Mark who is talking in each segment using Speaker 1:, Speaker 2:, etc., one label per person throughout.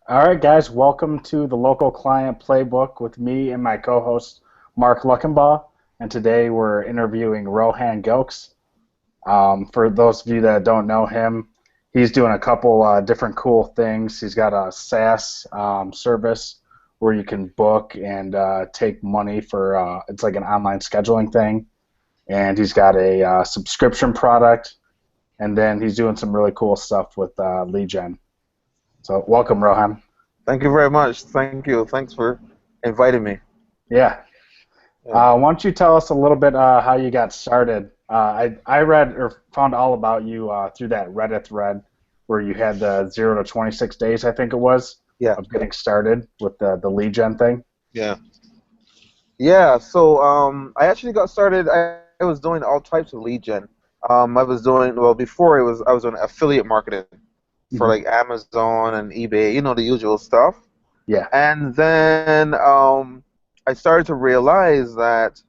Speaker 1: All right, guys, welcome to the Local Client Playbook with me and my co-host, Mark Luckenbaugh. And today we're interviewing Rohan Gilkes. For those of you that don't know him, he's doing a couple different cool things. He's got a SaaS service where you can book and take money for, it's like an online scheduling thing. And he's got a subscription product. And then he's doing some really cool stuff with lead gen. So welcome, Rohan.
Speaker 2: Thank you very much. Thank you. Thanks for inviting me.
Speaker 1: Yeah.
Speaker 2: Yeah.
Speaker 1: Why don't you tell us a little bit how you got started? I read or found all about you through that Reddit thread where you had the 0 to 26 days, I think it was,
Speaker 2: Yeah.
Speaker 1: of getting started with the lead gen thing.
Speaker 2: Yeah. Yeah. So I actually got started. I was doing all types of lead gen. I was doing before I was doing affiliate marketing for
Speaker 1: Hmm.
Speaker 2: like Amazon and eBay. The usual stuff.
Speaker 1: Yeah.
Speaker 2: And then I started to realize that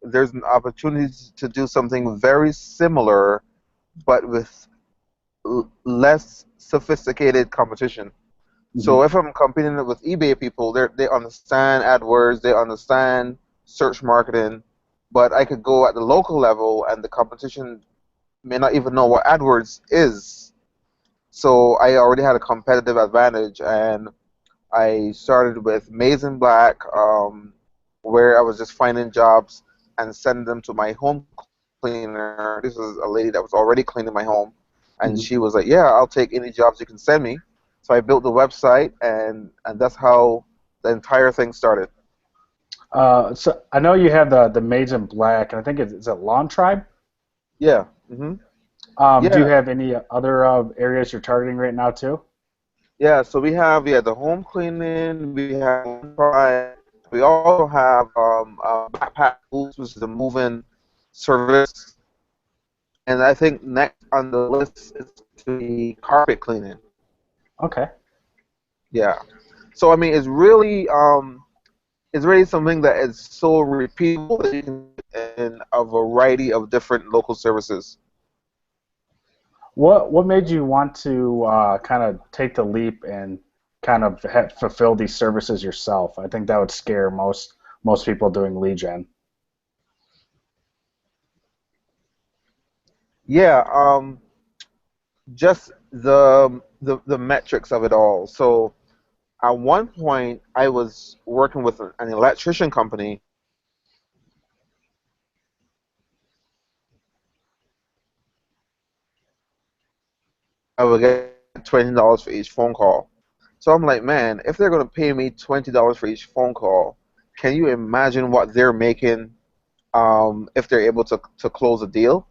Speaker 2: there's an opportunity to do something very similar, but with less sophisticated competition.
Speaker 1: Hmm.
Speaker 2: So if I'm competing with eBay people, they understand AdWords, they understand search marketing, but I could go at the local level and the competition may not even know what AdWords is. So I already had a competitive advantage, and I started with Maize and Black, where I was just finding jobs and sending them to my home cleaner. This was a lady that was already cleaning my home, and
Speaker 1: Hmm.
Speaker 2: she was like, "Yeah, I'll take any jobs you can send me." So I built the website, and that's how the entire thing started.
Speaker 1: So I know you have the Maids in Black, and I think it's a Lawn Tribe.
Speaker 2: Yeah.
Speaker 1: Do you
Speaker 2: Yeah.
Speaker 1: have any other areas you're targeting right now too?
Speaker 2: Yeah. So we have the home cleaning. We have we also have backpack moves, which is a moving service, and I think next on the list is the carpet cleaning.
Speaker 1: Okay.
Speaker 2: Yeah. So I mean, it's really something that is so repeatable that you can do in a variety of different local services.
Speaker 1: What made you want to kind of take the leap and kind of fulfill these services yourself? I think that would scare most people doing lead gen.
Speaker 2: Yeah. Just the metrics of it all. So at one point, I was working with an electrician company. I would get $20 for each phone call. So I'm like, man, if they're going to pay me $20 for each phone call, can you imagine what they're making if they're able to close a deal?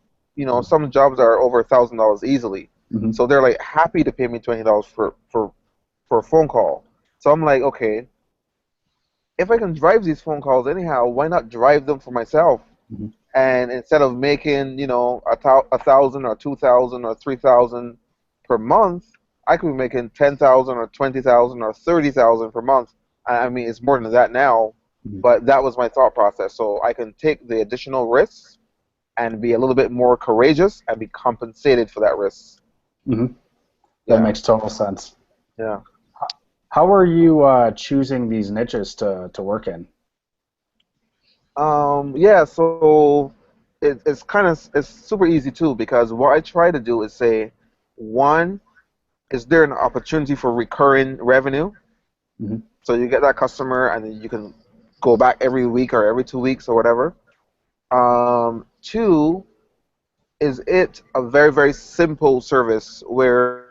Speaker 2: Some jobs are over $1,000 easily.
Speaker 1: Mm-hmm.
Speaker 2: So they're like happy to pay me $20 for a phone call. So I'm like, okay, if I can drive these phone calls anyhow, why not drive them for myself?
Speaker 1: Hmm.
Speaker 2: And instead of making, a thousand or 2,000 or 3,000 per month, I could be making 10,000 or 20,000 or 30,000 per month. I mean, it's more than that now,
Speaker 1: Hmm.
Speaker 2: but that was my thought process. So I can take the additional risks and be a little bit more courageous and be compensated for that risk.
Speaker 1: Hmm. That
Speaker 2: Yeah,
Speaker 1: makes total sense.
Speaker 2: yeah.
Speaker 1: How are you choosing these niches to work in?
Speaker 2: Yeah, so it's super easy too because what I try to do is say, one, is there an opportunity for recurring revenue?
Speaker 1: Hmm.
Speaker 2: So you get that customer and then you can go back every week or every 2 weeks or whatever. Two, is it a very, very simple service where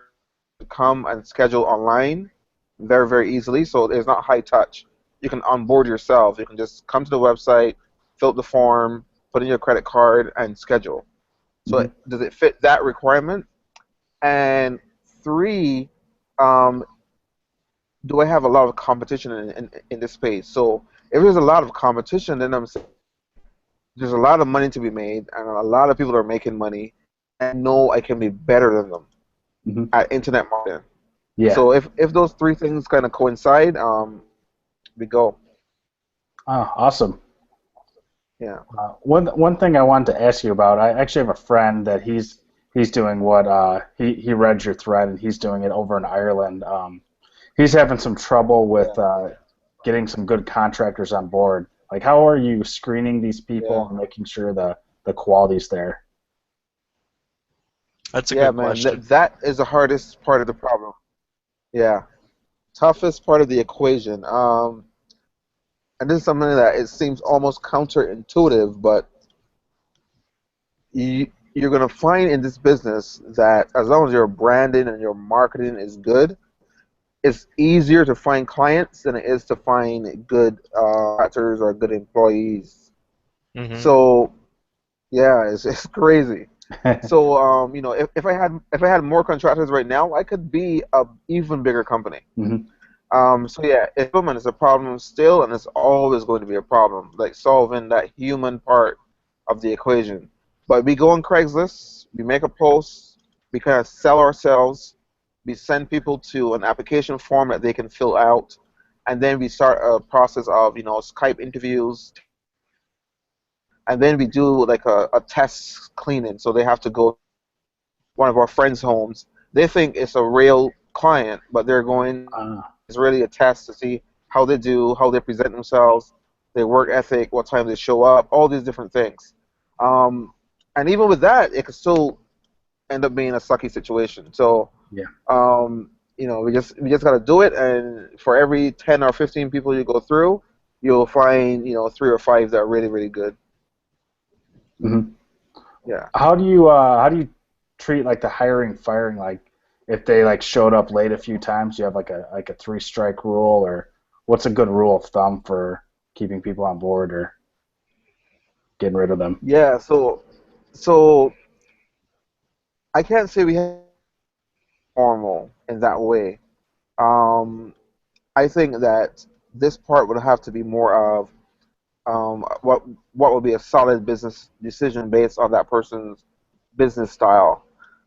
Speaker 2: you come and schedule online very, very easily? So it's not high touch. You can onboard yourself. You can just come to the website, fill out the form, put in your credit card, and schedule. So
Speaker 1: Hmm.
Speaker 2: does it fit that requirement? And three, um, do I have a lot of competition in this space? So if there's a lot of competition, then I'm saying there's a lot of money to be made, and a lot of people are making money, and know I can be better than them
Speaker 1: Hmm.
Speaker 2: at internet marketing.
Speaker 1: Yeah.
Speaker 2: So if those three things kind of coincide, we go.
Speaker 1: Oh, awesome.
Speaker 2: Yeah.
Speaker 1: One thing I wanted to ask you about, I actually have a friend that he's doing what he read your thread and he's doing it over in Ireland. He's having some trouble with
Speaker 2: Yeah,
Speaker 1: getting some good contractors on board. Like, how are you screening these people
Speaker 2: yeah,
Speaker 1: and making sure the quality's there?
Speaker 3: That's a
Speaker 2: yeah,
Speaker 3: good
Speaker 2: man.
Speaker 3: question.
Speaker 2: That is the hardest part of the problem. Yeah, toughest part of the equation. And this is something that it seems almost counterintuitive, but you're gonna find in this business that as long as your branding and your marketing is good, it's easier to find clients than it is to find good actors or good employees.
Speaker 3: Hmm.
Speaker 2: So yeah, it's crazy. So if I had more contractors right now, I could be a even bigger company.
Speaker 1: Hmm.
Speaker 2: So yeah, implement is a problem still, and it's always going to be a problem, like solving that human part of the equation. But we go on Craigslist, we make a post, we kind of sell ourselves, we send people to an application form that they can fill out, and then we start a process of Skype interviews, and then we do like a test cleaning. So they have to go to one of our friends' homes. They think it's a real client, but they're going
Speaker 1: Uh,
Speaker 2: is really a test to see how they do, how they present themselves, their work ethic, what time they show up, all these different things. Um, and even with that, it could still end up being a sucky situation. So,
Speaker 1: yeah.
Speaker 2: we just got to do it. And for every 10 or 15 people you go through, you'll find three or five that are really really good.
Speaker 1: Hmm.
Speaker 2: Yeah.
Speaker 1: How do you treat like the hiring firing, like if they like showed up late a few times? Do you have like a three strike rule, or what's a good rule of thumb for keeping people on board or getting rid of them?
Speaker 2: Yeah. So I can't say we have formal in that way. Um, I think that this part would have to be more of what would be a solid business decision based on that person's business style.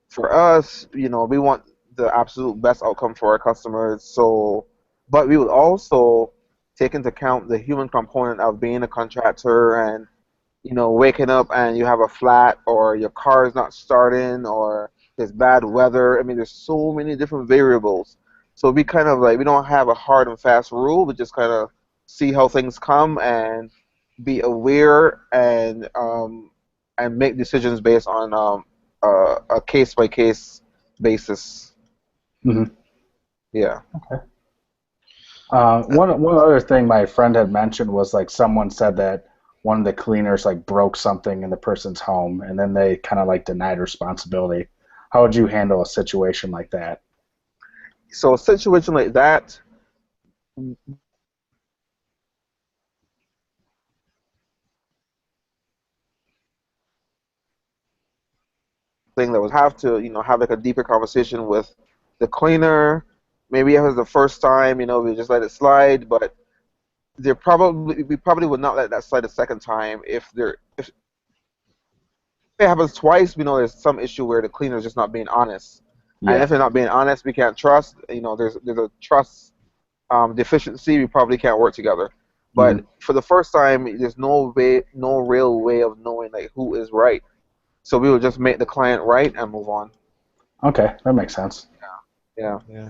Speaker 2: For us, we want the absolute best outcome for our customers. So, but we would also take into account the human component of being a contractor and waking up and you have a flat or your car is not starting or there's bad weather. I mean, there's so many different variables. So we kind of like we don't have a hard and fast rule, but just kind of see how things come and be aware and make decisions based on a case by case basis.
Speaker 1: Hmm.
Speaker 2: Yeah.
Speaker 1: One other thing my friend had mentioned was like someone said that one of the cleaners like broke something in the person's home, and then they kind of like denied responsibility. How would you handle a situation like that?
Speaker 2: So a situation like that, thing that would have to have like a deeper conversation with the cleaner. Maybe if it was the first time, we just let it slide, but we probably would not let that slide a second time if it happens twice. We know there's some issue where the cleaner is just not being honest, and
Speaker 1: Yeah.
Speaker 2: if they're not being honest, we can't trust. There's a trust deficiency. We probably can't work together.
Speaker 1: Hmm.
Speaker 2: But for the first time, there's no real way of knowing like who is right. So we will just make the client right and move on.
Speaker 1: Okay, that makes sense.
Speaker 2: Yeah.
Speaker 3: Yeah.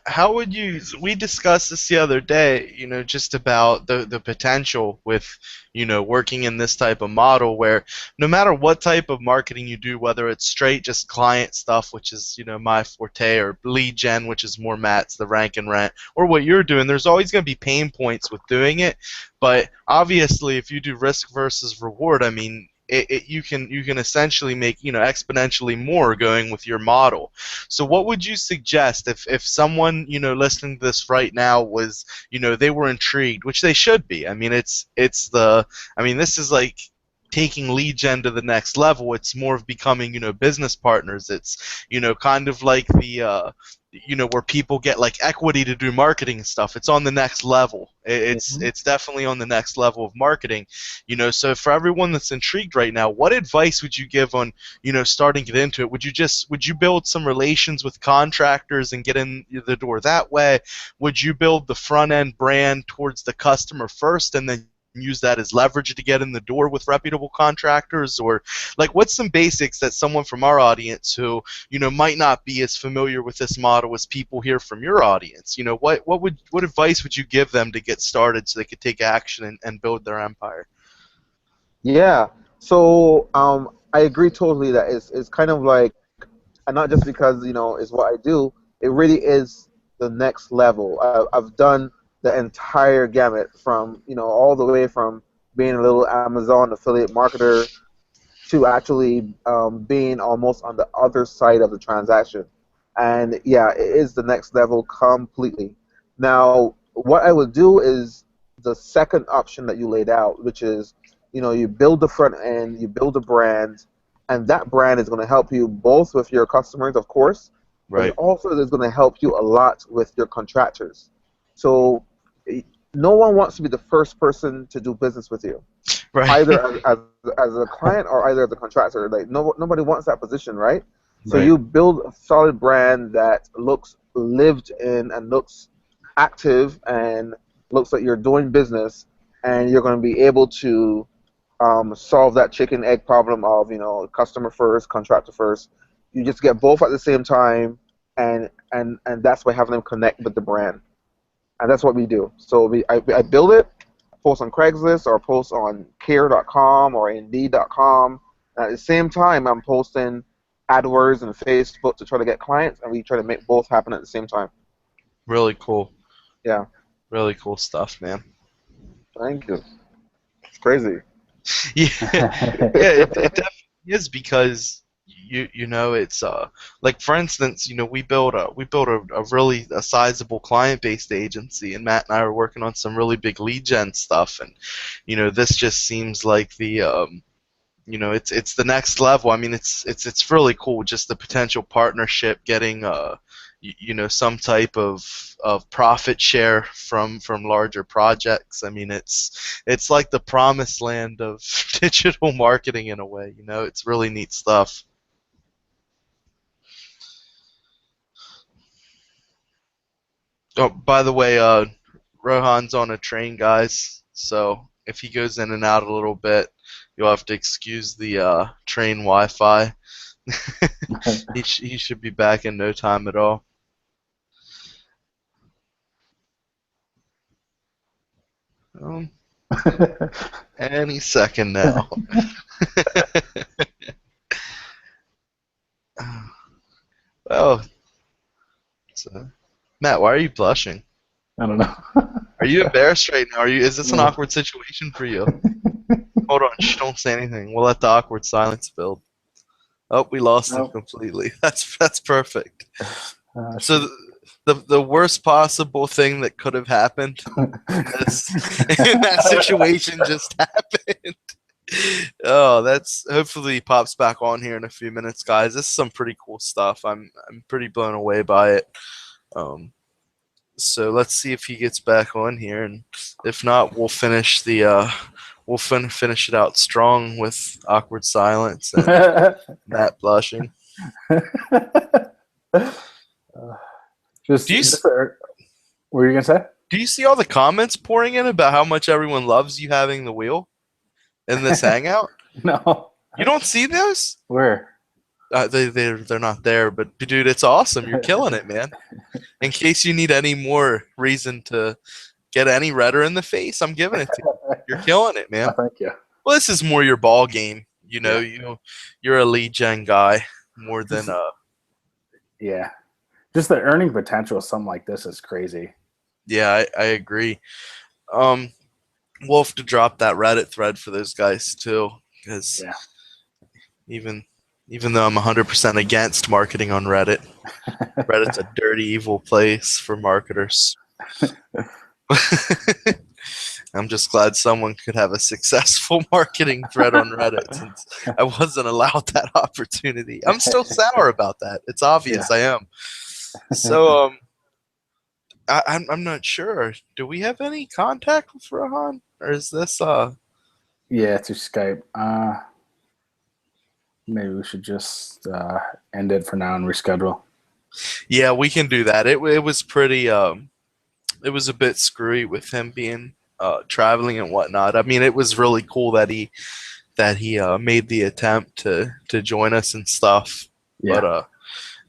Speaker 3: How would you? So we discussed this the other day, just about the potential with, working in this type of model where no matter what type of marketing you do, whether it's straight just client stuff, which is, my forte, or lead gen, which is more Matt's, the rank and rent, or what you're doing, there's always going to be pain points with doing it. But obviously, if you do risk versus reward, I mean, you can essentially make exponentially more going with your model. So what would you suggest if someone listening to this right now was they were intrigued, which they should be. I mean this is like taking lead gen to the next level. It's more of becoming business partners. It's kind of like the where people get like equity to do marketing and stuff. It's on the next level. It's
Speaker 2: Hmm.
Speaker 3: it's definitely on the next level of marketing. So for everyone that's intrigued right now, what advice would you give on starting to get into it? Would you build some relations with contractors and get in the door that way? Would you build the front end brand towards the customer first and then use that as leverage to get in the door with reputable contractors? Or like, what's some basics that someone from our audience who, you know, might not be as familiar with this model as people here from your audience, you know, what advice would you give them to get started so they could take action and build their empire?
Speaker 2: Yeah. So I agree totally that it's kind of like, and not just because it's what I do. It really is the next level. I've done the entire gamut from all the way from being a little Amazon affiliate marketer to actually being almost on the other side of the transaction. And yeah, it is the next level completely. Now, what I would do is the second option that you laid out, which is, you build the front end, you build a brand, and that brand is going to help you both with your customers, of course, but it
Speaker 3: Right.
Speaker 2: also is going to help you a lot with your contractors. So no one wants to be the first person to do business with you,
Speaker 3: Right.
Speaker 2: either as a client or either as a contractor. Like nobody wants that position, right? So
Speaker 1: Right.
Speaker 2: you build a solid brand that looks lived in and looks active and looks like you're doing business, and you're going to be able to solve that chicken egg problem of customer first, contractor first. You just get both at the same time, and that's by having them connect with the brand, and that's what we do. So I build it, post on Craigslist or post on Care.com or Indeed.com. And at the same time, I'm posting AdWords and Facebook to try to get clients, and we try to make both happen at the same time.
Speaker 3: Really cool.
Speaker 2: Yeah,
Speaker 3: Really cool stuff, man.
Speaker 2: thank you. It's crazy.
Speaker 3: Yeah, yeah, it definitely is, because you know, it's like, for instance, you know, we built a really sizable client based agency, and Matt and I are working on some really big lead gen stuff, and you know, this just seems like the you know, it's the next level. I mean, it's really cool, just the potential partnership, getting you know, some type of profit share from larger projects. I mean, it's like the promised land of digital marketing in a way. You know, it's really neat stuff. Oh, by the way, Rohan's on a train, guys. So if he goes in and out a little bit, you'll have to excuse the train Wi-Fi. He should be back in no time at all. Um, any second now. Oh, so, Matt, why are you blushing?
Speaker 1: I don't know.
Speaker 3: Are you embarrassed right now? Are you? Is this an awkward situation for you? Hold on, shh, don't say anything. We'll let the awkward silence build. Oh, we lost him
Speaker 1: Nope.
Speaker 3: completely. That's perfect. So
Speaker 1: Shoot.
Speaker 3: the worst possible thing that could have happened is, in that situation just happened. Oh, that's, hopefully he pops back on here in a few minutes, guys. This is some pretty cool stuff. I'm pretty blown away by it. So let's see if he gets back on here, and if not, we'll finish the finish it out strong with awkward silence and Matt blushing.
Speaker 1: just,
Speaker 3: Do you
Speaker 1: just what were you gonna say?
Speaker 3: do you see all the comments pouring in about how much everyone loves you having the wheel in this hangout?
Speaker 1: No.
Speaker 3: You don't see those?
Speaker 1: Where?
Speaker 3: They're not there, but dude, it's awesome. You're killing it, man. In case you need any more reason to get any redder in the face, I'm giving it to you. You're killing it, man.
Speaker 1: Oh, thank you.
Speaker 3: Well, this is more your ball game. You know, you're a lead gen guy more than
Speaker 1: Yeah. Just the earning potential of something like this is crazy.
Speaker 3: Yeah, I agree. We'll have to drop that Reddit thread for those guys too, because
Speaker 1: Yeah.
Speaker 3: even though I'm 100% against marketing on Reddit, Reddit's a dirty, evil place for marketers. I'm just glad someone could have a successful marketing thread on Reddit, since I wasn't allowed that opportunity. I'm still sour about that. It's obvious I am. So I'm not sure. Do we have any contact with Rohan, or is this
Speaker 1: Yeah, through Skype. Maybe we should just end it for now and reschedule.
Speaker 3: Yeah, we can do that. It was pretty it was a bit screwy with him being traveling and whatnot. I mean, it was really cool that he made the attempt to join us and stuff.
Speaker 1: Yeah.
Speaker 3: But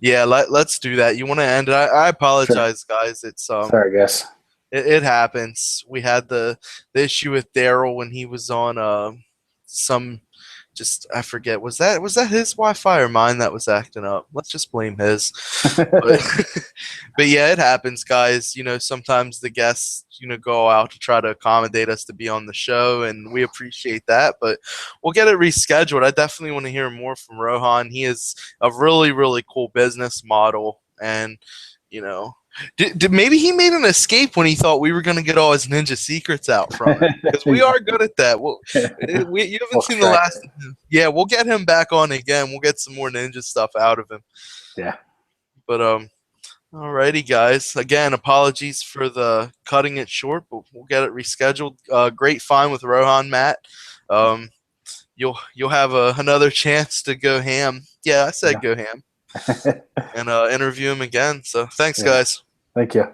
Speaker 3: yeah, let's do that. You want to end it? I apologize, guys. It's
Speaker 1: Sorry, guys.
Speaker 3: it happens. We had the issue with Daryl when he was on some, just I forget, was that his Wi-Fi or mine that was acting up? Let's just blame his. But, but yeah, it happens, guys. You know, sometimes the guests, you know, go out to try to accommodate us to be on the show, and we appreciate that. But we'll get it rescheduled. I definitely want to hear more from Rohan. He is a really, really cool business model, and you know, did maybe he made an escape when he thought we were going to get all his ninja secrets out from him, because we are good at that. Well, you haven't seen the last. Yeah, we'll get him back on again. We'll get some more ninja stuff out of him.
Speaker 1: Yeah.
Speaker 3: But alrighty, guys. Again, apologies for the cutting it short, but we'll get it rescheduled. Great find with Rohan, Matt. You'll have another chance to go ham. Yeah, I said go ham. And interview him again. So thanks, guys.
Speaker 1: Thank you.